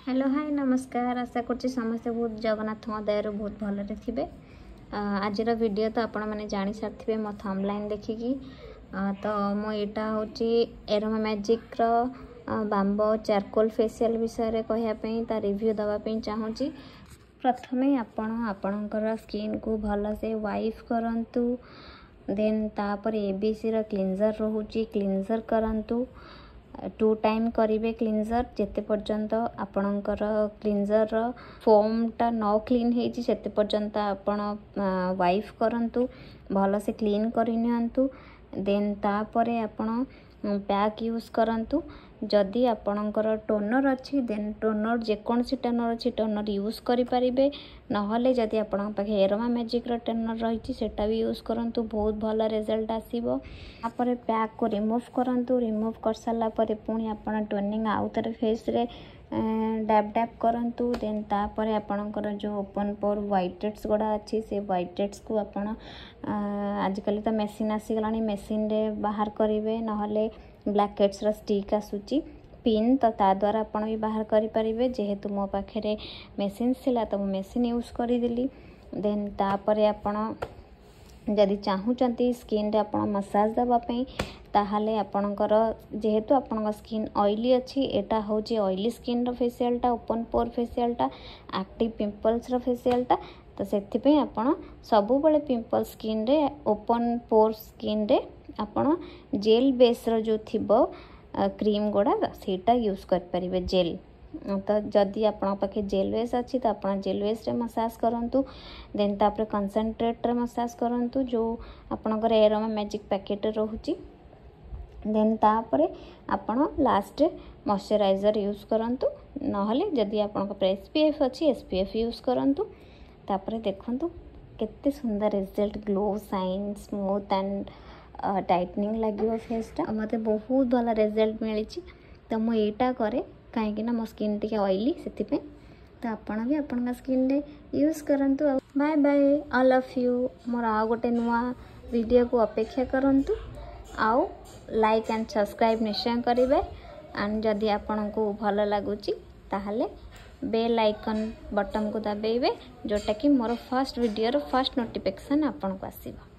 Hello hi नमस्कार। आशा कर समस्ते बहुत जगन्नाथ दयार बहुत भलरे थे। आज वीडियो तो आपण मैंने जानी सारे मो थंबनेल देखिकी। तो मुझा हूँ aroma magic bamboo charcoal facial विषय कहवाई ता रिव्यू दवाई चाहूँगी। प्रथमे आपणकर स्किन को भल से वाइफ करंतु, देन तापर एबीसी रो क्लींजर रोचे क्लींजर करंतु। 2 टाइम करेंगे क्लींजर जेते पर्यंत आपणकर क्लींजर फोमटा न क्लीन होती से पर्यंत आपण वाइफ करंतु, भल से क्लीन करनियंतु। देन तापरे आपण पैक यूज करंतु। जदि आपणकर टोनर अच्छी देन टोनर जेकोसी टोनर अच्छी टोनर यूज करें, नहले जदि आपण पाखे एरोमा मैजिक टोनर रही सेटा भी यूज करंतु, बहुत भल रिजल्ट आसीबो। तापर पैक को रिमूव करंतु। रिमूव कर सारा पर पुणी आपण टोनिंग आउ थे फेस रे डैप डैप करंतु। देन तापर आपणकर जो ओपन पोर व्हाइट हेड्स गुड़ा अच्छी से व्हाइट हेड्स को आपण आजिकल तो मेसीन आसीगलानी, मेसीन रे बाहर करेंगे, नहले ब्लैक हेड्स रा स्टिक आसूची पिन तो ता द्वारा आपण भी बाहर करें। जेहेतु मो पाखे मेसीन थिला तो मेसीन यूज करदेली। देन तापर आपण जदि चाहूँगी स्किन रे आपण मसाज देवाई ताहले आपणकर जेहेतु आपण स्किन ऑयली अच्छी, एटा हूँ ऑयली स्किन रो फेशियलटा, ओपन पोर फेशियलटा, एक्टिव पिंपल्स रो फेशियलटा। तो से आपण सबु बेले पिंपल स्किन रे ओपन पोर स्किन रे आपण जेल बेस रो जो थिबो क्रीम गुड़ा सेटा यूज करें जेल। तो जदि आपण पाखे जेल बेस अच्छी तो आप जेल बेस रे मसाज करंतु। देन तापर कंसंट्रेट रे मसाज करंतु जो आपणकर एरोमा मैजिक पैकेट रोची। देन तापर आपण लास्ट मॉइस्चराइजर यूज करंतु, नहले जदि आपण एसपीएफ अच्छी एसपीएफ यूज करंतु। तापर देखंतु केते सुंदर result, glow shine smooth and tightening लगे फेसटा। मत बहुत भल रिजल्ट मिली। तो मुझा करे कहीं मो स्किन टी ऑयली से तो आपण भी आपण स्किन रे यूज करंतु। Bye bye, I love you. मोर आ गोटे नुआ वीडियो को अपेक्षा करंतु। आउ लाइक एंड सब्सक्राइब निश्चय करेंगे। एंड जदि आपण को भल लगुच ताहले बेल आइकन बटन को दबाइबे, जोटा कि more first video first notification आपन को आसीबो।